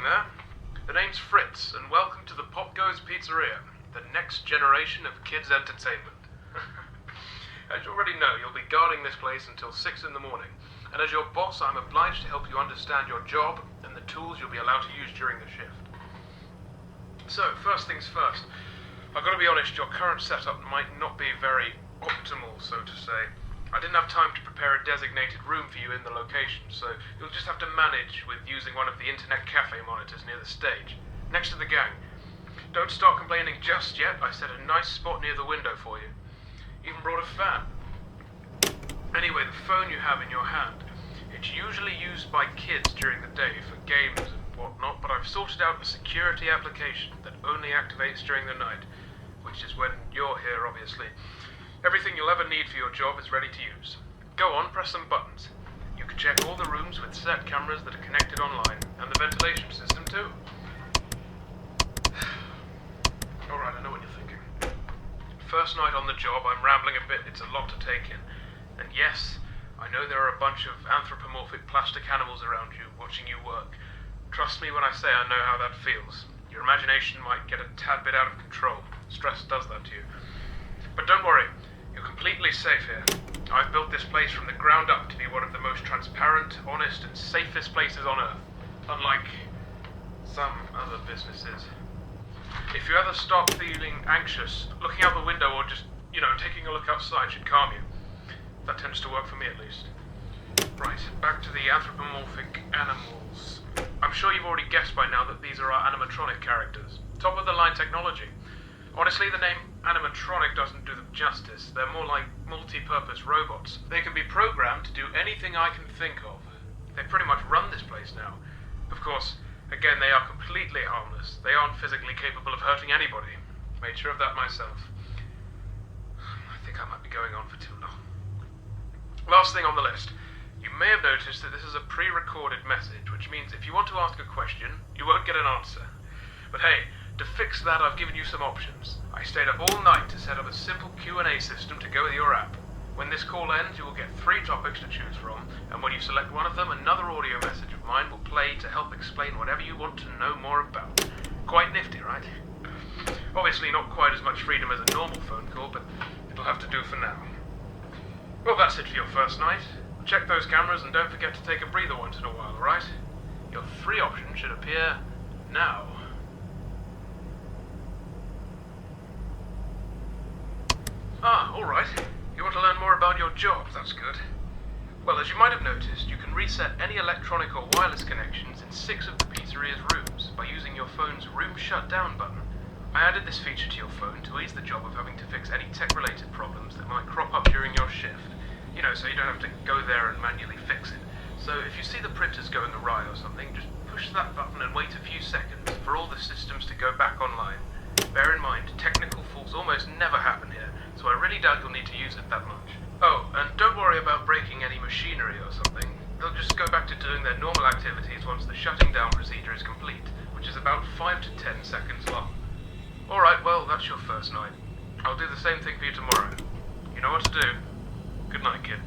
there. The name's Fritz, and welcome to the POPGOES Pizzeria, the next generation of kids' entertainment. As you already know, you'll be guarding this place until 6 in the morning, and as your boss, I'm obliged to help you understand your job and the tools you'll be allowed to use during the shift. So, first things first, I've got to be honest, your current setup might not be very optimal, so to say. I didn't have time to prepare a designated room for you in the location, so you'll just have to manage with using one of the internet cafe monitors near the stage, next to the gang. Don't start complaining just yet. I set a nice spot near the window for you. Even brought a fan. Anyway, the phone you have in your hand, it's usually used by kids during the day for games and whatnot, but I've sorted out a security application that only activates during the night, which is when you're here, obviously. Everything you'll ever need for your job is ready to use. Go on, press some buttons. You can check all the rooms with set cameras that are connected online, and the ventilation system too. Alright, I know what you're thinking. First night on the job, I'm rambling a bit, it's a lot to take in. And yes, I know there are a bunch of anthropomorphic plastic animals around you, watching you work. Trust me when I say I know how that feels. Your imagination might get a tad bit out of control. Stress does that to you. But don't worry. You're completely safe here. I've built this place from the ground up to be one of the most transparent, honest, and safest places on Earth. Unlike some other businesses. If you ever start feeling anxious, looking out the window or just, taking a look outside should calm you. That tends to work for me at least. Right, back to the anthropomorphic animals. I'm sure you've already guessed by now that these are our animatronic characters. Top of the line technology. Honestly, the name animatronic doesn't do them justice. They're more like multi-purpose robots. They can be programmed to do anything I can think of. They pretty much run this place now. Of course, again, they are completely harmless. They aren't physically capable of hurting anybody. Made sure of that myself. I think I might be going on for too long. Last thing on the list. You may have noticed that this is a pre-recorded message, which means if you want to ask a question, you won't get an answer. But hey, to fix that, I've given you some options. I stayed up all night to set up a simple Q&A system to go with your app. When this call ends, you will get 3 topics to choose from, and when you select one of them, another audio message of mine will play to help explain whatever you want to know more about. Quite nifty, right? Obviously not quite as much freedom as a normal phone call, but it'll have to do for now. Well, that's it for your first night. Check those cameras and don't forget to take a breather once in a while, alright? Your 3 options should appear now. Alright. You want to learn more about your job, that's good. Well, as you might have noticed, you can reset any electronic or wireless connections in 6 of the pizzeria's rooms by using your phone's room shutdown button. I added this feature to your phone to ease the job of having to fix any tech-related problems that might crop up during your shift. So you don't have to go there and manually fix it. So if you see the printers going awry or something, just push that button and wait a few seconds for all the systems to go back online. Bear in mind, technical faults almost never happen here, so I really doubt you'll need to use it that much. Oh, and don't worry about breaking any machinery or something. They'll just go back to doing their normal activities once the shutting down procedure is complete, which is about 5 to 10 seconds long. Alright, well, that's your first night. I'll do the same thing for you tomorrow. You know what to do. Good night, kid.